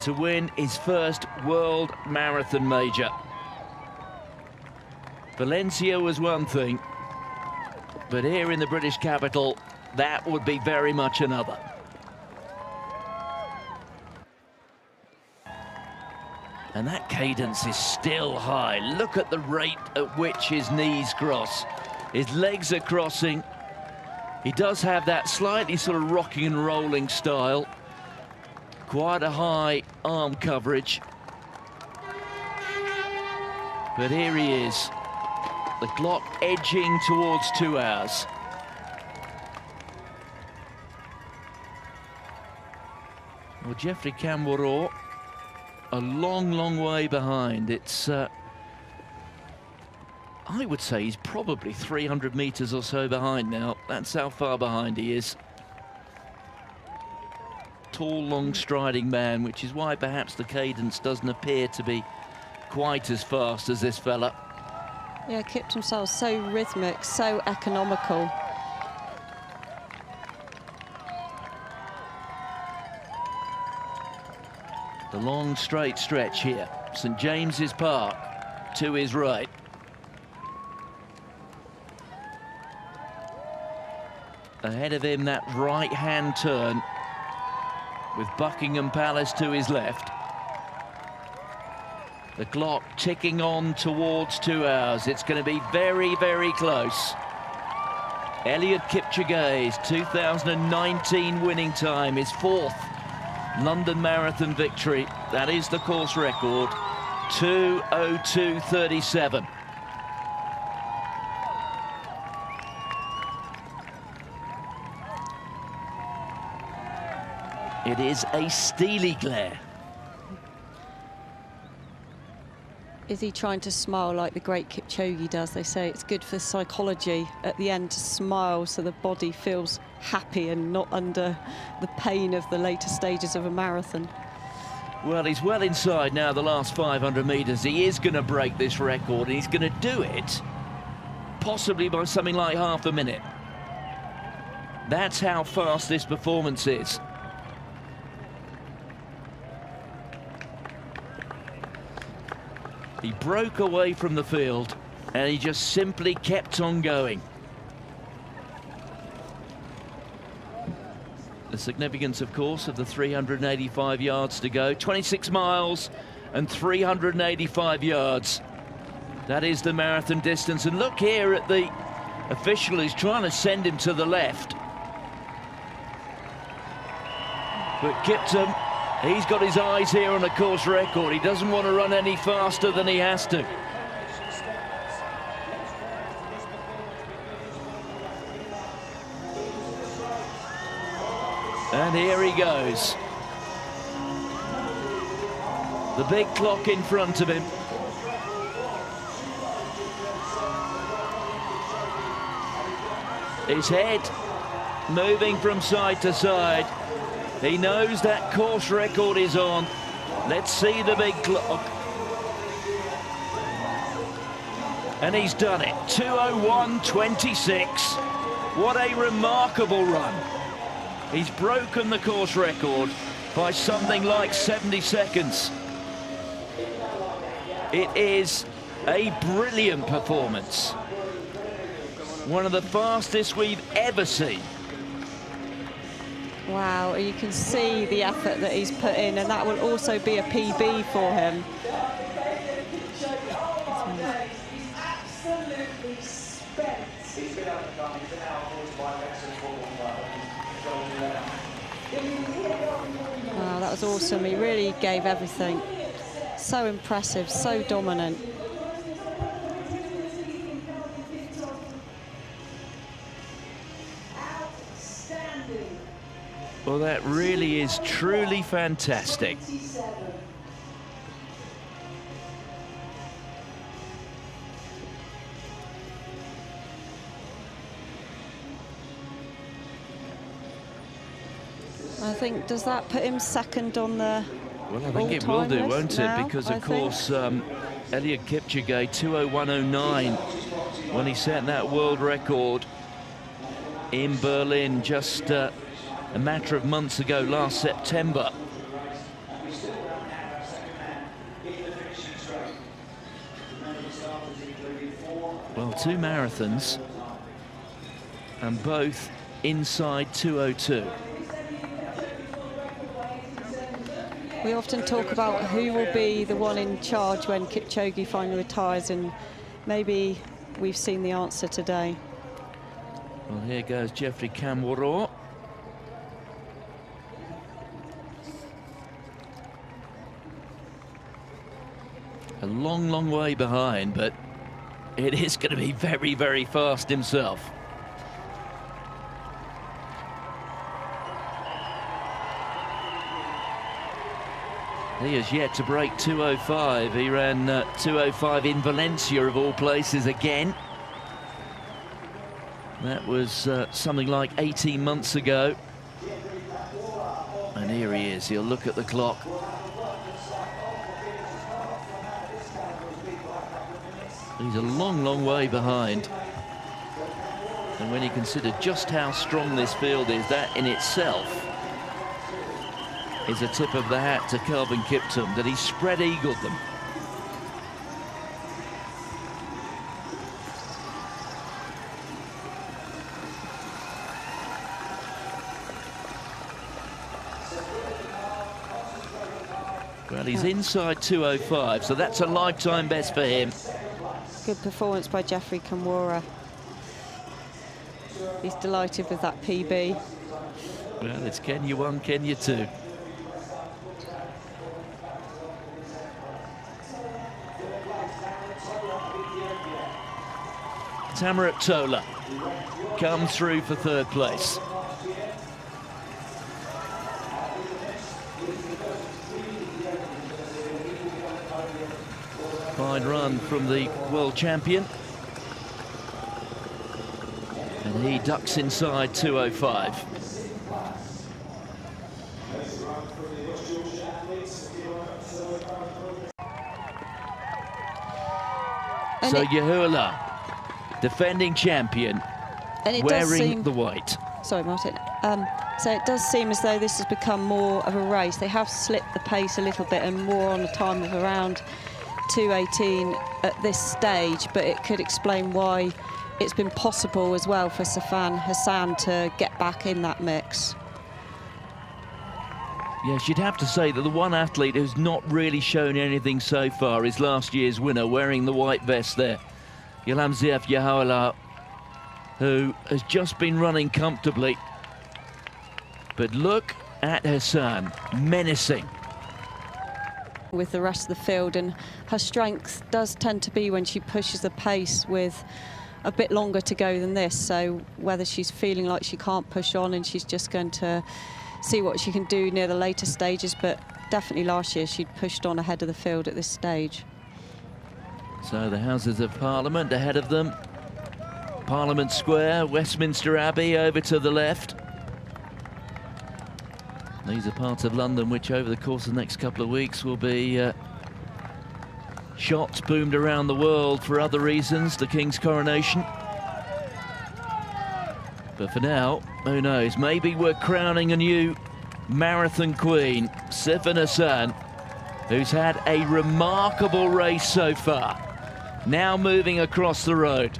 to win his first World Marathon Major. Valencia was one thing, but here in the British capital, that would be very much another. And that cadence is still high. Look at the rate at which his knees cross. His legs are crossing. He does have that slightly sort of rocking and rolling style. Quite a high arm coverage. But here he is. The clock edging towards 2 hours. Well, Geoffrey KAMWOROR, a long, long way behind. It's, I would say he's probably 300 meters or so behind now. That's how far behind he is. Tall, long striding man, which is why perhaps the cadence doesn't appear to be quite as fast as this fella. Yeah, Kiptum style, so rhythmic, so economical. The long straight stretch here. St James's Park to his right. Ahead of him, that right-hand turn with Buckingham Palace to his left. The clock ticking on towards 2 hours. It's going to be very, very close. Eliud Kipchoge's 2019 winning time, his 4th London Marathon victory. That is the course record, 2:02:37. It is a steely glare. Is he trying to smile like the great Kipchoge does? They say it's good for psychology at the end to smile so the body feels happy and not under the pain of the later stages of a marathon. Well, he's well inside now the last 500 meters. He is going to break this record, and he's going to do it possibly by something like half a minute. That's how fast this performance is. He broke away from the field, and he just simply kept on going. The significance, of course, of the 385 yards to go. 26 miles and 385 yards. That is the marathon distance. And look here at the official who's trying to send him to the left. But Kiptum, he's got his eyes here on a course record. He doesn't want to run any faster than he has to. And here he goes. The big clock in front of him. His head moving from side to side. He knows that course record is on. Let's see the big clock. And he's done it. 2:01:26. What a remarkable run. He's broken the course record by something like 70 seconds. It is a brilliant performance. One of the fastest we've ever seen. Wow, you can see the effort that he's put in, and that will also be a PB for him. Wow, that was awesome. He really gave everything. So impressive, so dominant. Well, that really is truly fantastic. I think, does that put him second on the Well, I think it will do, won't it? now, Because, of course, Eliud Kipchoge, 2:01:09, when he set that world record in Berlin just a matter of months ago, last September. Well, 2 marathons and both inside 2:02. We often talk about who will be the one in charge when Kipchoge finally retires, and maybe we've seen the answer today. Well, here goes Geoffrey KAMWOROR. A long, long way behind, but it is going to be very, very fast himself. He has yet to break 2:05. He ran 2:05 in Valencia, of all places, again. That was something like 18 months ago. And here he is. He'll look at the clock. He's a long, long way behind. And when you consider just how strong this field is, that in itself is a tip of the hat to Kelvin Kiptum, that he spread-eagled them. Well, he's inside 2:05, so that's a lifetime best for him. Good performance by Geoffrey KAMWOROR. He's delighted with that PB. Well, it's Kenya 1, Kenya 2. Tamirat TOLA comes through for 3rd place. Fine run from the world champion. And he ducks inside 2:05. So Yehola, defending champion, and it wearing the white. Sorry, Martin. So it does seem as though this has become more of a race. They have slipped the pace a little bit and more on a time of around 2:18 at this stage, but it could explain why it's been possible as well for Sifan Hassan to get back in that mix. Yes, you'd have to say that the one athlete who's not really shown anything so far is last year's winner, wearing the white vest there, Yehola, who has just been running comfortably. But look at Hassan, menacing with the rest of the field, and her strength does tend to be when she pushes the pace with a bit longer to go than this. So whether she's feeling like she can't push on and she's just going to see what she can do near the later stages, but definitely last year she'd pushed on ahead of the field at this stage. So the Houses of Parliament ahead of them. Parliament Square, Westminster Abbey over to the left. These are parts of London which over the course of the next couple of weeks will be shots boomed around the world for other reasons, the King's coronation. But for now, who knows, maybe we're crowning a new marathon queen, Sifan Hassan, who's had a remarkable race so far, now moving across the road.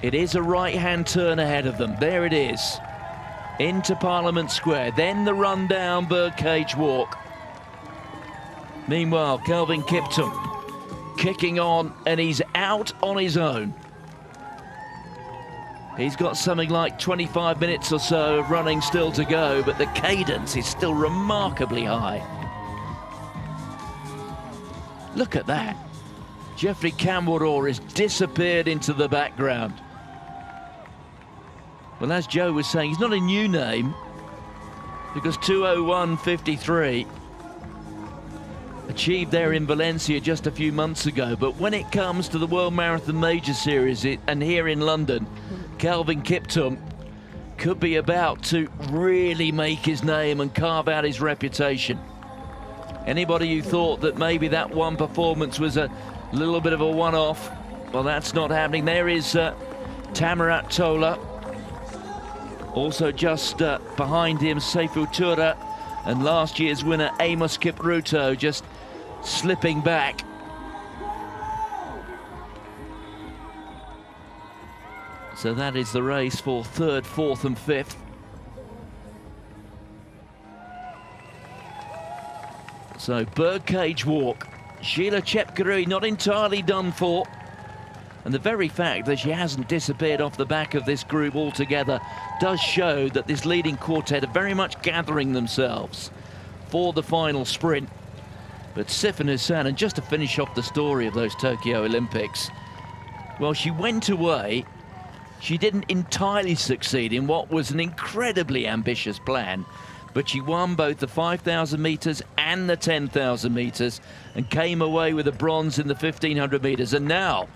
It is a right-hand turn ahead of them. There it is, into Parliament Square, then the run down Birdcage Walk. Meanwhile, Kelvin Kiptum kicking on, and he's out on his own. He's got something like 25 minutes or so of running still to go, but the cadence is still remarkably high. Look at that. Geoffrey KAMWOROR has disappeared into the background. Well, as Joe was saying, he's not a new name, because 2:01.53 achieved there in Valencia just a few months ago. But when it comes to the World Marathon Major Series and here in London, Kelvin Kiptum could be about to really make his name and carve out his reputation. Anybody who thought that maybe that one performance was a little bit of a one-off, well, that's not happening. There is Tamirat TOLA. Also just behind him, Seiful Tura, and last year's winner, Amos Kipruto, just slipping back. So that is the race for 3rd, 4th and 5th. So birdcage walk. Sheila Chepkarui not entirely done for. And the very fact that she hasn't disappeared off the back of this group altogether does show that this leading quartet are very much gathering themselves for the final sprint. But Sifan Hassan, and just to finish off the story of those Tokyo Olympics, well, she went away. She didn't entirely succeed in what was an incredibly ambitious plan, but she won both the 5,000 metres and the 10,000 metres and came away with a bronze in the 1,500 metres. And now,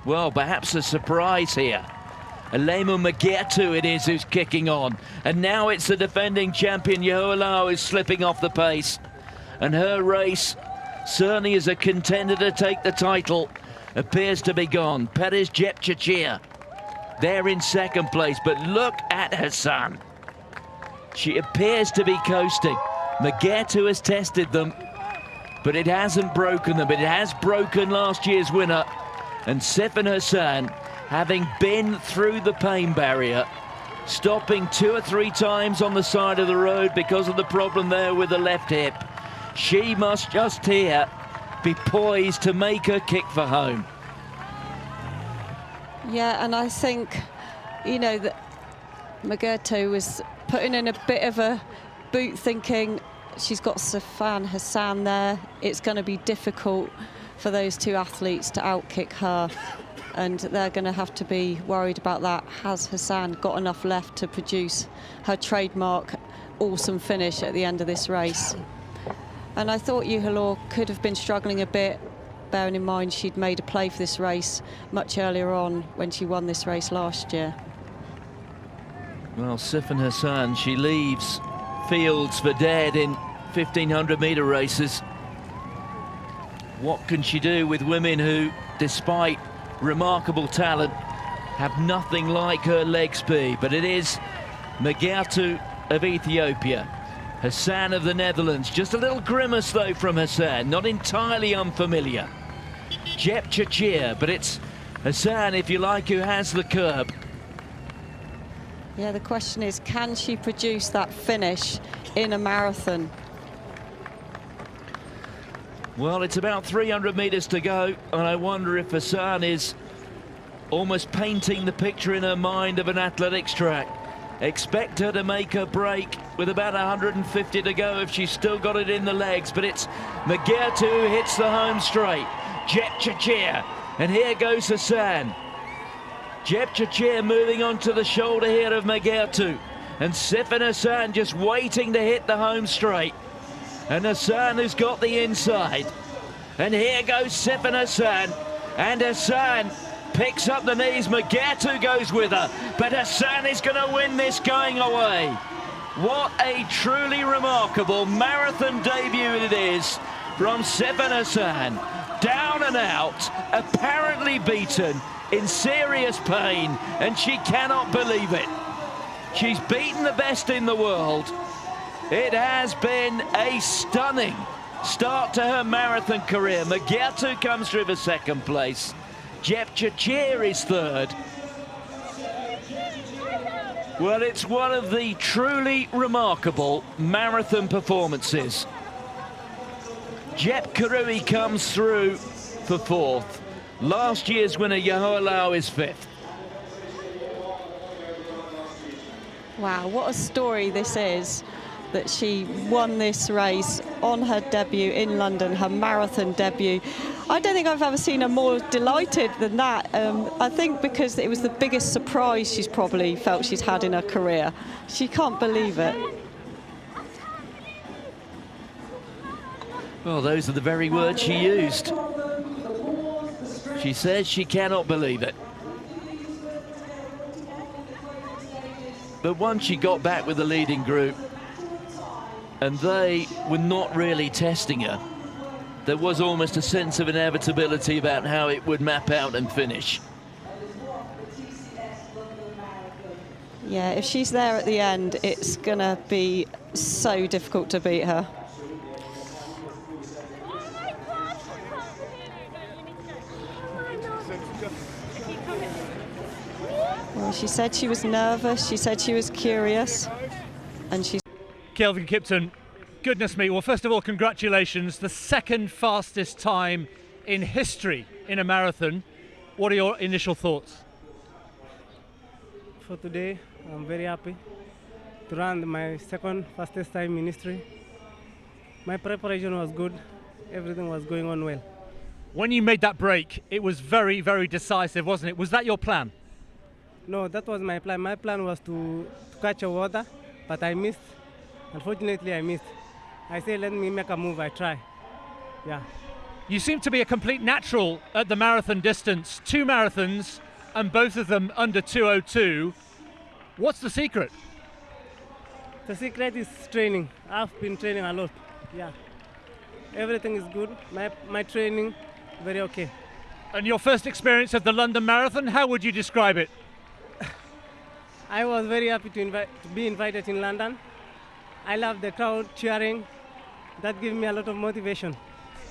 well, perhaps a surprise here. Alemu Magetu it is who's kicking on. And now it's the defending champion, Yehoalau, who's slipping off the pace. And her race, certainly as a contender to take the title, appears to be gone. Perez Jepchirchir, they're in 2nd place, but look at Hassan. She appears to be coasting. Magetu has tested them, but it hasn't broken them. It has broken last year's winner. And Sifan Hassan, having been through the pain barrier, stopping 2 or 3 times on the side of the road because of the problem there with the left hip, she must just here be poised to make her kick for home. Yeah, and I think, you know, that Magetu was putting in a bit of a boot, thinking she's got Sifan Hassan there. It's going to be difficult for those 2 athletes to outkick her, and they're going to have to be worried about that. Has Hassan got enough left to produce her trademark awesome finish at the end of this race? And I thought Yehoalau could have been struggling a bit, bearing in mind she'd made a play for this race much earlier on when she won this race last year. Well, Sifan Hassan, she leaves fields for dead in 1,500 metre races. What can she do with women who, despite remarkable talent, have nothing like her leg speed? But it is Magetu of Ethiopia, Hassan of the Netherlands. Just a little grimace though from Hassan, not entirely unfamiliar. Jepchirchir, but it's Hassan, if you like, who has the curb. Yeah, the question is, can she produce that finish in a marathon? Well, it's about 300 metres to go, and I wonder if Hassan is almost painting the picture in her mind of an athletics track. Expect her to make her break with about 150 to go if she's still got it in the legs, but it's Magetu who hits the home straight. Jepchirchir, and here goes Hassan. Jepchirchir moving onto the shoulder here of Magetu, and Sifan Hassan just waiting to hit the home straight. And Hassan who's got the inside. And here goes Sifan Hassan, and Hassan picks up the knees. Magetu goes with her, but Hassan is going to win this going away. What a truly remarkable marathon debut it is from Sifan Hassan. Down and out, apparently beaten, in serious pain, and she cannot believe it. She's beaten the best in the world. It has been a stunning start to her marathon career. Magetu comes through for 2nd place. Jepchirchir is 3rd. Well, it's one of the truly remarkable marathon performances. Jepchirchir comes through for 4th. Last year's winner, Yehoalau, is 5th. Wow, what a story this is, that she won this race on her debut in London, her marathon debut. I don't think I've ever seen her more delighted than that. I think because it was the biggest surprise she's probably felt she's had in her career. She can't believe it. Well, those are the very words she used. She says she cannot believe it. But once she got back with the leading group, and they were not really testing her, there was almost a sense of inevitability about how it would map out and finish. Yeah, if she's there at the end, it's going to be so difficult to beat her. Well, she said she was nervous, she said she was curious, and she... Kelvin Kiptum, goodness me, well, first of all, congratulations. The second fastest time in history in a marathon. What are your initial thoughts? For today, I'm very happy to run my second fastest time in history. My preparation was good, everything was going on well. When you made that break, it was very, very decisive, wasn't it? Was that your plan? No, that was my plan. My plan was to catch a water, but I missed. Unfortunately, I missed. I said, let me make a move, I try. Yeah. You seem to be a complete natural at the marathon distance. 2 marathons, and both of them under 2:02. What's the secret? The secret is training. I've been training a lot. Yeah. Everything is good. My training, very okay. And your first experience of the London Marathon, how would you describe it? I was very happy to be invited in London. I love the crowd cheering. That gives me a lot of motivation.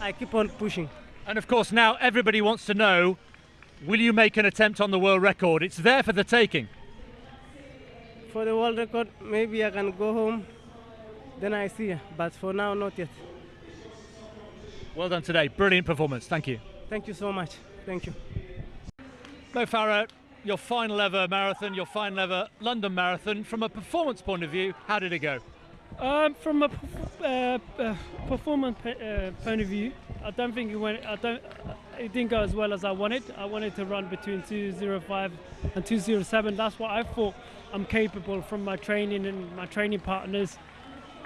I keep on pushing. And of course now everybody wants to know, will you make an attempt on the world record? It's there for the taking. For the world record, maybe I can go home, then I see, but for now, not yet. Well done today, brilliant performance, thank you. Thank you so much, thank you. Mo Farah, your final ever marathon, your final ever London Marathon, from a performance point of view, how did it go? From a performance point of view, I don't think it went. It didn't go as well as I wanted. I wanted to run between 2:05 and 2:07. That's what I thought I'm capable from my training and my training partners.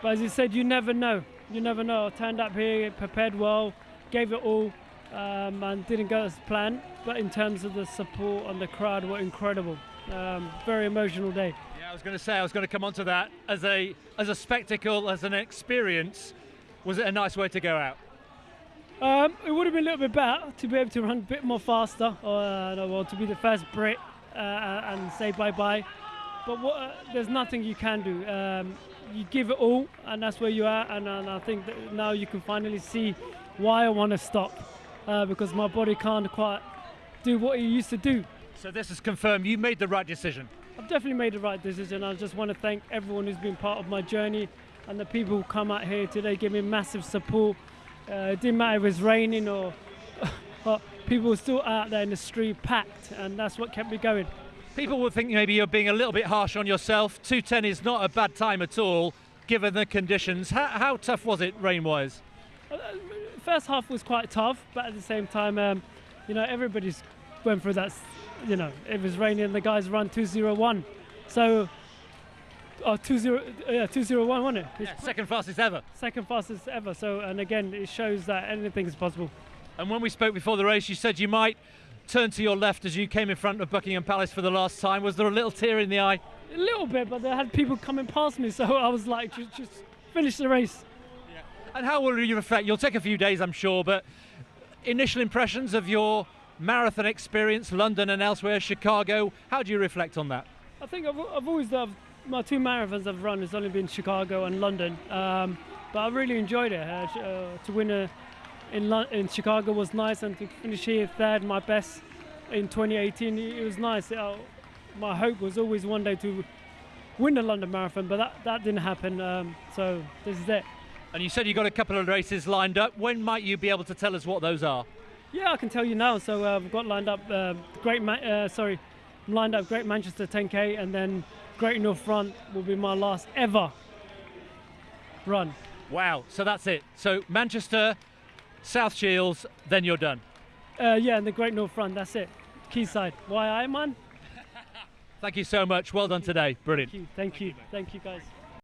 But as you said, you never know. You never know. I turned up here, prepared well, gave it all, and didn't go as planned. But in terms of the support and the crowd were incredible. Very emotional day. I was going to come on to that. As a spectacle, as an experience, was it a nice way to go out? It would have been a little bit better to be able to run a bit more faster, or to be the first Brit and say bye-bye. But there's nothing you can do. You give it all, and that's where you are. And I think that now you can finally see why I want to stop, because my body can't quite do what it used to do. So this is confirmed. You made the right decision. I've definitely made the right decision. I just want to thank everyone who's been part of my journey, and the people who come out here today give me massive support. It didn't matter if it's raining or people were still out there in the street packed, and that's what kept me going. People would think maybe you're being a little bit harsh on yourself. 2:10 is not a bad time at all, given the conditions. How tough was it rain-wise? First half was quite tough, but at the same time, everybody's went through that. It was raining, the guys run 2:01. So, 2:01, wasn't it? Yeah, second fastest ever. Second fastest ever. So, and again, it shows that anything is possible. And when we spoke before the race, you said you might turn to your left as you came in front of Buckingham Palace for the last time. Was there a little tear in the eye? A little bit, but they had people coming past me, so I was like, just finish the race. Yeah. And how will you reflect? You'll take a few days, I'm sure, but initial impressions of your marathon experience, London and elsewhere, Chicago, how do you reflect on that? I think I've always loved my 2 marathons I've run. It's only been Chicago and London, but I really enjoyed it. To win in Chicago was nice, and to finish here third, my best in 2018, it was nice. My hope was always one day to win the London Marathon, but that didn't happen, so this is it. And you said you got a couple of races lined up. When might you be able to tell us what those are? Yeah, I can tell you now. So I've got lined up Great Manchester 10K, and then Great North Run will be my last ever run. Wow, so that's it. So Manchester, South Shields, then you're done. Yeah, and the Great North Run, that's it. Quayside. Why I, man? Thank you so much. Well done today. Brilliant. Thank you guys.